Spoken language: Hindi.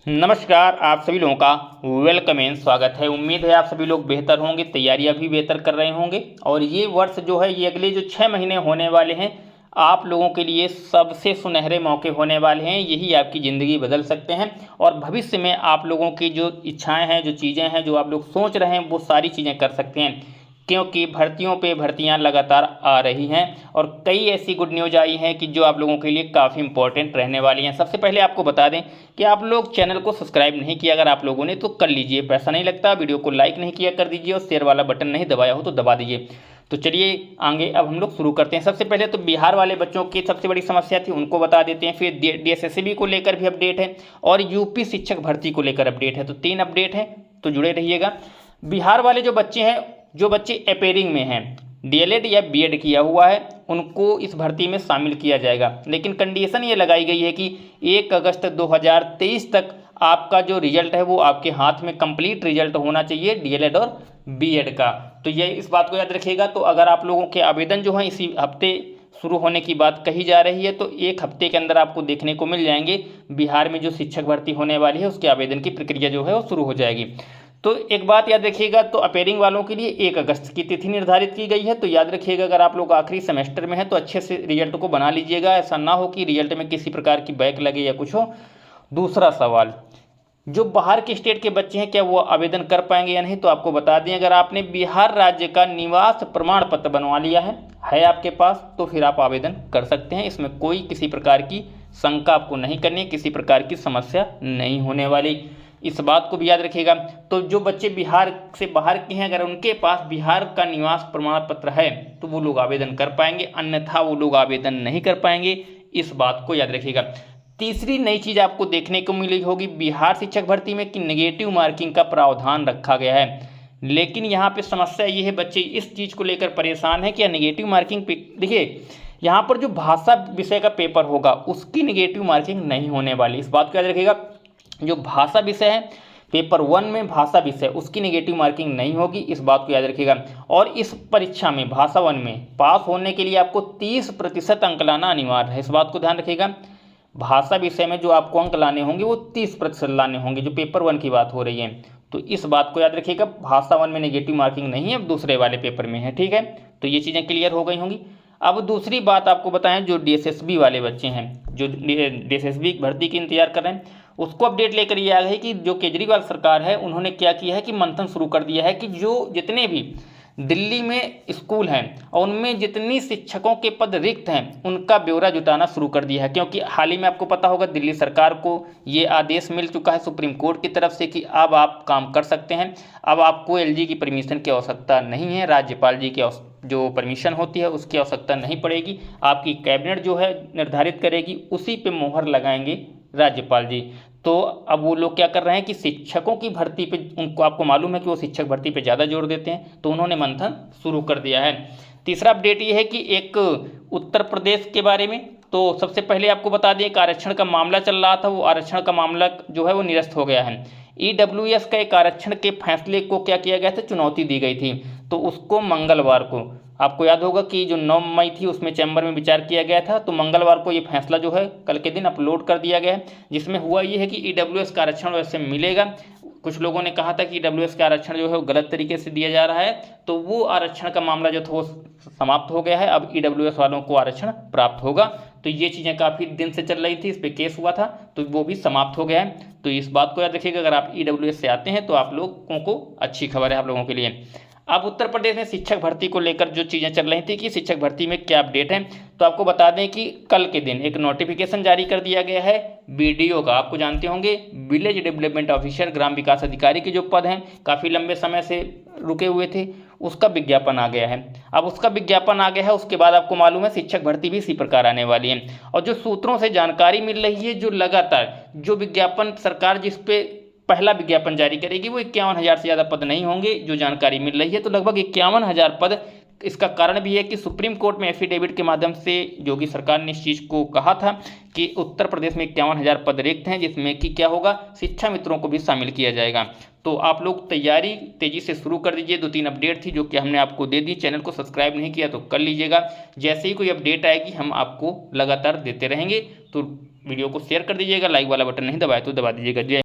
नमस्कार, आप सभी लोगों का वेलकम एंड स्वागत है। उम्मीद है आप सभी लोग बेहतर होंगे, तैयारियां भी बेहतर कर रहे होंगे। और ये वर्ष जो है, ये अगले जो 6 महीने होने वाले हैं, आप लोगों के लिए सबसे सुनहरे मौके होने वाले हैं। यही आपकी ज़िंदगी बदल सकते हैं और भविष्य में आप लोगों की जो इच्छाएं हैं, जो चीज़ें हैं, जो आप लोग सोच रहे हैं, वो सारी चीज़ें कर सकते हैं। क्योंकि भर्तियों पे भर्तियां लगातार आ रही हैं और कई ऐसी गुड न्यूज़ आई हैं कि जो आप लोगों के लिए काफ़ी इंपॉर्टेंट रहने वाली हैं। सबसे पहले आपको बता दें कि आप लोग चैनल को सब्सक्राइब नहीं किया अगर आप लोगों ने तो कर लीजिए, पैसा नहीं लगता। वीडियो को लाइक नहीं किया कर दीजिए और शेयर वाला बटन नहीं दबाया हो तो दबा दीजिए। तो चलिए आगे अब हम लोग शुरू करते हैं। सबसे पहले तो बिहार वाले बच्चों की सबसे बड़ी समस्या थी, उनको बता देते हैं। फिर DSSB को लेकर भी अपडेट है और यूपी शिक्षक भर्ती को लेकर अपडेट है। तो 3 अपडेट हैं, तो जुड़े रहिएगा। बिहार वाले जो बच्चे हैं, जो बच्चे अपेयरिंग में हैं, DLED या BEd किया हुआ है, उनको इस भर्ती में शामिल किया जाएगा। लेकिन कंडीशन ये लगाई गई है कि 1 अगस्त 2023 तक आपका जो रिजल्ट है वो आपके हाथ में कंप्लीट रिजल्ट होना चाहिए DLED और BEd का। तो ये इस बात को याद रखिएगा। तो अगर आप लोगों के आवेदन जो हैं इसी हफ्ते शुरू होने की बात कही जा रही है, तो 1 हफ्ते के अंदर आपको देखने को मिल जाएंगे बिहार में जो शिक्षक भर्ती होने वाली है उसके आवेदन की प्रक्रिया जो है वो शुरू हो जाएगी। तो एक बात याद रखिएगा, तो अपेयरिंग वालों के लिए 1 अगस्त की तिथि निर्धारित की गई है। तो याद रखिएगा, अगर आप लोग आखिरी सेमेस्टर में हैं तो अच्छे से रिजल्ट को बना लीजिएगा, ऐसा ना हो कि रिजल्ट में किसी प्रकार की बैक लगे या कुछ हो। दूसरा सवाल, जो बाहर के स्टेट के बच्चे हैं क्या वो आवेदन कर पाएंगे या नहीं, तो आपको बता दें, अगर आपने बिहार राज्य का निवास प्रमाण पत्र बनवा लिया है आपके पास, तो फिर आप आवेदन कर सकते हैं। इसमें कोई किसी प्रकार की शंका आपको नहीं करनी, किसी प्रकार की समस्या नहीं होने वाली, इस बात को भी याद रखिएगा। तो जो बच्चे बिहार से बाहर के हैं, अगर उनके पास बिहार का निवास प्रमाण पत्र है तो वो लोग आवेदन कर पाएंगे, अन्यथा वो लोग आवेदन नहीं कर पाएंगे, इस बात को याद रखिएगा। तीसरी नई चीज़ आपको देखने को मिली होगी बिहार शिक्षक भर्ती में कि नेगेटिव मार्किंग का प्रावधान रखा गया है। लेकिन यहाँ पे समस्या ये है, बच्चे इस चीज़ को लेकर परेशान है कि नेगेटिव मार्किंग पे देखिए, यहाँ पर जो भाषा विषय का पेपर होगा उसकी नेगेटिव मार्किंग नहीं होने वाली, इस बात को याद रखिएगा। जो भाषा विषय है, पेपर 1 में भाषा विषय, उसकी नेगेटिव मार्किंग नहीं होगी, इस बात को याद रखिएगा। और इस परीक्षा में भाषा 1 में पास होने के लिए आपको 30% अंक लाना अनिवार्य है, इस बात को ध्यान रखिएगा। भाषा विषय में जो आपको अंक लाने होंगे वो 30% लाने होंगे, जो पेपर 1 की बात हो रही है। तो इस बात को याद रखिएगा, भाषा 1 में नेगेटिव मार्किंग नहीं है, अब दूसरे वाले पेपर में है, ठीक है। तो ये चीज़ें क्लियर हो गई होंगी। अब दूसरी बात आपको बताएं, जो DSSB वाले बच्चे हैं, जो DSSB भर्ती की इंतजार कर रहे हैं, उसको अपडेट लेकर ये आ गई कि जो केजरीवाल सरकार है उन्होंने क्या किया है कि मंथन शुरू कर दिया है कि जो जितने भी दिल्ली में स्कूल हैं और उनमें जितनी शिक्षकों के पद रिक्त हैं उनका ब्यौरा जुटाना शुरू कर दिया है। क्योंकि हाल ही में आपको पता होगा दिल्ली सरकार को ये आदेश मिल चुका है सुप्रीम कोर्ट की तरफ से कि अब आप काम कर सकते हैं, अब आपको LG की परमिशन की आवश्यकता नहीं है, राज्यपाल जी की जो परमिशन होती है उसकी आवश्यकता नहीं पड़ेगी, आपकी कैबिनेट जो है निर्धारित करेगी, उसी पे मोहर लगाएंगे राज्यपाल जी। तो अब वो लोग क्या कर रहे हैं कि शिक्षकों की भर्ती पे, उनको आपको मालूम है कि वो शिक्षक भर्ती पे ज़्यादा जोर देते हैं, तो उन्होंने मंथन शुरू कर दिया है। तीसरा अपडेट ये है कि एक उत्तर प्रदेश के बारे में, तो सबसे पहले आपको बता दें, एक आरक्षण का मामला चल रहा था, वो आरक्षण का मामला जो है वो निरस्त हो गया है। EWS का एक आरक्षण के फैसले को क्या किया गया था, चुनौती दी गई थी, तो उसको मंगलवार को, आपको याद होगा कि जो 9 मई थी उसमें चैम्बर में विचार किया गया था, तो मंगलवार को ये फैसला जो है कल के दिन अपलोड कर दिया गया है, जिसमें हुआ ये है कि EWS का आरक्षण वैसे मिलेगा। कुछ लोगों ने कहा था कि EWS का आरक्षण जो है वो गलत तरीके से दिया जा रहा है, तो वो आरक्षण का मामला जो था वो समाप्त हो गया है, अब EWS वालों को आरक्षण प्राप्त होगा। तो ये चीज़ें काफ़ी दिन से चल रही थी, इस पर केस हुआ था, तो वो भी समाप्त हो गया है। तो इस बात को याद रखिएगा, अगर आप EWS से आते हैं तो आप लोगों को अच्छी खबर है आप लोगों के लिए। अब उत्तर प्रदेश में शिक्षक भर्ती को लेकर जो चीज़ें चल रही थी कि शिक्षक भर्ती में क्या अपडेट है, तो आपको बता दें कि कल के दिन एक नोटिफिकेशन जारी कर दिया गया है BDO का, आपको जानते होंगे विलेज डेवलपमेंट ऑफिसर, ग्राम विकास अधिकारी के जो पद हैं काफ़ी लंबे समय से रुके हुए थे, उसका विज्ञापन आ गया है। अब उसका विज्ञापन आ गया है, उसके बाद आपको मालूम है शिक्षक भर्ती भी इसी प्रकार आने वाली है। और जो सूत्रों से जानकारी मिल रही है, जो लगातार जो विज्ञापन सरकार जिस पे पहला विज्ञापन जारी करेगी वो 51,000 से ज़्यादा पद नहीं होंगे, जो जानकारी मिल रही है, तो लगभग 51,000 पद। इसका कारण भी है कि सुप्रीम कोर्ट में एफिडेविट के माध्यम से योगी सरकार ने इस चीज़ को कहा था कि उत्तर प्रदेश में 51,000 पद रिक्त हैं, जिसमें कि क्या होगा, शिक्षा मित्रों को भी शामिल किया जाएगा। तो आप लोग तैयारी तेज़ी से शुरू कर दीजिए। 2-3 अपडेट थी जो कि हमने आपको दे दी, चैनल को सब्सक्राइब नहीं किया तो कर लीजिएगा, जैसे ही कोई अपडेट आएगी हम आपको लगातार देते रहेंगे। तो वीडियो को शेयर कर दीजिएगा, लाइक वाला बटन नहीं दबाया तो दबा दीजिएगा। जय